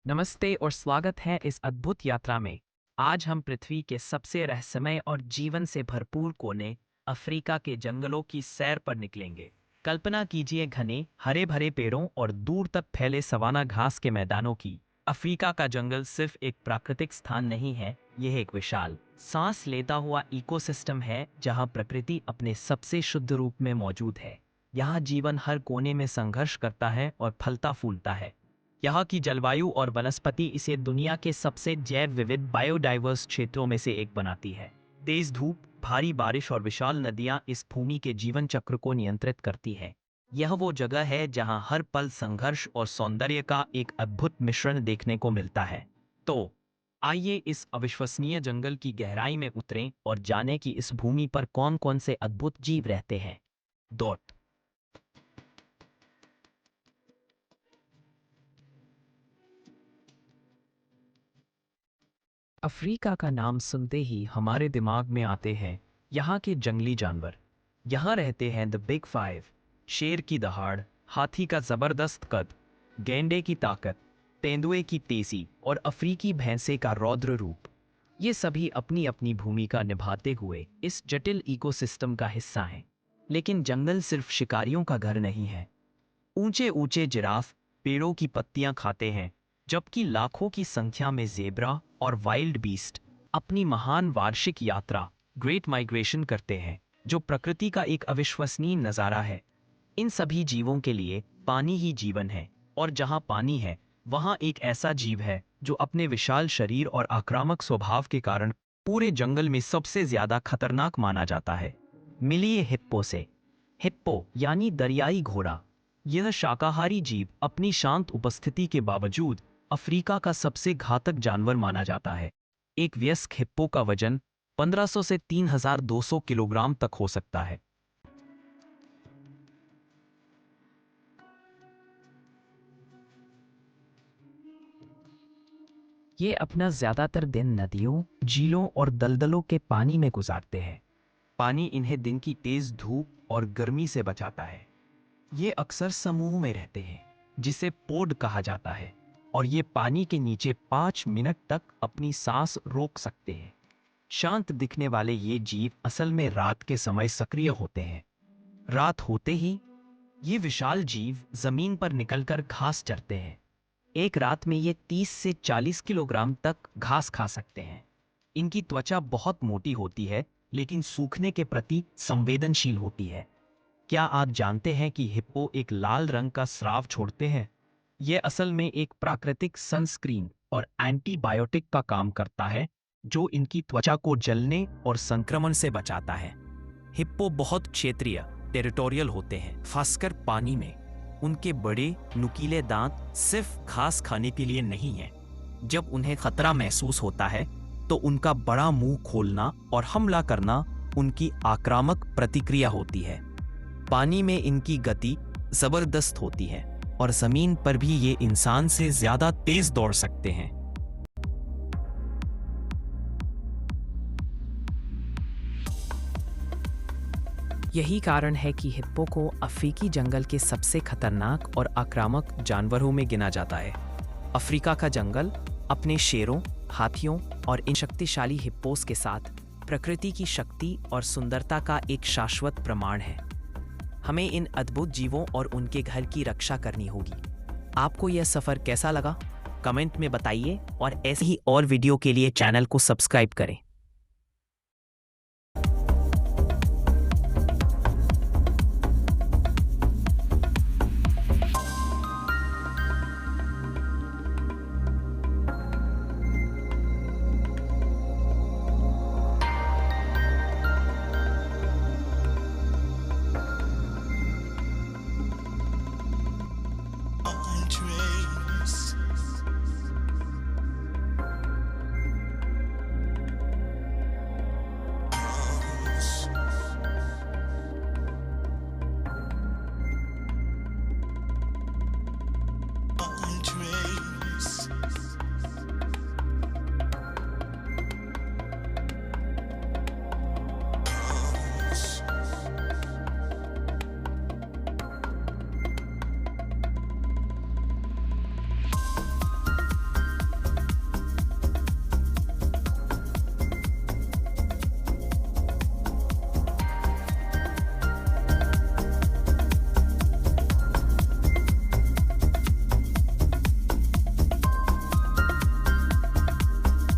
नमस्ते और स्वागत है इस अद्भुत यात्रा में। आज हम पृथ्वी के सबसे रहस्यमय और जीवन से भरपूर कोने अफ्रीका के जंगलों की सैर पर निकलेंगे। कल्पना कीजिए घने हरे भरे पेड़ों और दूर तक फैले सवाना घास के मैदानों की। अफ्रीका का जंगल सिर्फ एक प्राकृतिक स्थान नहीं है, यह एक विशाल सांस लेता हुआ इकोसिस्टम है जहां प्रकृति अपने सबसे शुद्ध रूप में मौजूद है। यहाँ जीवन हर कोने में संघर्ष करता है और फलता फूलता है। यहाँ की जलवायु और वनस्पति इसे दुनिया के सबसे जैव विविध बायोडाइवर्स क्षेत्रों में से एक बनाती है। तेज धूप, भारी बारिश और विशाल नदियाँ इस भूमि के जीवन चक्र को नियंत्रित करती है। यह वो जगह है जहाँ हर पल संघर्ष और सौंदर्य का एक अद्भुत मिश्रण देखने को मिलता है। तो आइए इस अविश्वसनीय जंगल की गहराई में उतरें और जानें कि इस भूमि पर कौन कौन से अद्भुत जीव रहते हैं। डॉट अफ्रीका का नाम सुनते ही हमारे दिमाग में आते हैं यहाँ के जंगली जानवर। यहाँ रहते हैं द बिग फाइव, शेर की दहाड़, हाथी का जबरदस्त कद, गैंडे की ताकत, तेंदुए की तेजी और अफ्रीकी भैंसे का रौद्र रूप। ये सभी अपनी अपनी भूमिका निभाते हुए इस जटिल इकोसिस्टम का हिस्सा हैं। लेकिन जंगल सिर्फ शिकारियों का घर नहीं है। ऊंचे ऊंचे जिराफ पेड़ों की पत्तियां खाते हैं, जबकि लाखों की संख्या में जेब्रा और वाइल्ड बीस्ट अपनी महान वार्षिक यात्रा ग्रेट माइग्रेशन करते हैं, जो प्रकृति का एक अविश्वसनीय नज़ारा है। इन सभी जीवों के लिए पानी ही जीवन है, और जहाँ पानी है वहाँ एक ऐसा जीव है जो अपने विशाल शरीर और आक्रामक स्वभाव के कारण पूरे जंगल में सबसे ज्यादा खतरनाक माना जाता है। मिलिए हिप्पो से। हिप्पो यानी दरियाई घोड़ा। यह शाकाहारी जीव अपनी शांत उपस्थिति के बावजूद अफ्रीका का सबसे घातक जानवर माना जाता है। एक वयस्क हिप्पो का वजन 1500 से 3200 किलोग्राम तक हो सकता है। ये अपना ज्यादातर दिन नदियों, झीलों और दलदलों के पानी में गुजारते हैं। पानी इन्हें दिन की तेज धूप और गर्मी से बचाता है। ये अक्सर समूह में रहते हैं, जिसे पोड कहा जाता है, और ये पानी के नीचे 5 मिनट तक अपनी सांस रोक सकते हैं। शांत दिखने वाले ये जीव असल में रात के समय सक्रिय होते हैं। रात होते ही ये विशाल जीव जमीन पर निकलकर घास चरते हैं। एक रात में ये 30 से 40 किलोग्राम तक घास खा सकते हैं। इनकी त्वचा बहुत मोटी होती है, लेकिन सूखने के प्रति संवेदनशील होती है। क्या आप जानते हैं कि हिप्पो एक लाल रंग का स्राव छोड़ते हैं? यह असल में एक प्राकृतिक सनस्क्रीन और एंटीबायोटिक का काम करता है, जो इनकी त्वचा को जलने और संक्रमण से बचाता है। हिप्पो बहुत क्षेत्रीय टेरिटोरियल होते हैं, खासकर पानी में। उनके बड़े नुकीले दांत सिर्फ घास खाने के लिए नहीं हैं। जब उन्हें खतरा महसूस होता है तो उनका बड़ा मुंह खोलना और हमला करना उनकी आक्रामक प्रतिक्रिया होती है। पानी में इनकी गति जबरदस्त होती है और जमीन पर भी ये इंसान से ज्यादा तेज दौड़ सकते हैं। यही कारण है कि हिप्पो को अफ्रीकी जंगल के सबसे खतरनाक और आक्रामक जानवरों में गिना जाता है। अफ्रीका का जंगल अपने शेरों, हाथियों और इन शक्तिशाली हिप्पोस के साथ प्रकृति की शक्ति और सुंदरता का एक शाश्वत प्रमाण है। हमें इन अद्भुत जीवों और उनके घर की रक्षा करनी होगी। आपको यह सफर कैसा लगा? कमेंट में बताइए और ऐसे ही और वीडियो के लिए चैनल को सब्सक्राइब करें।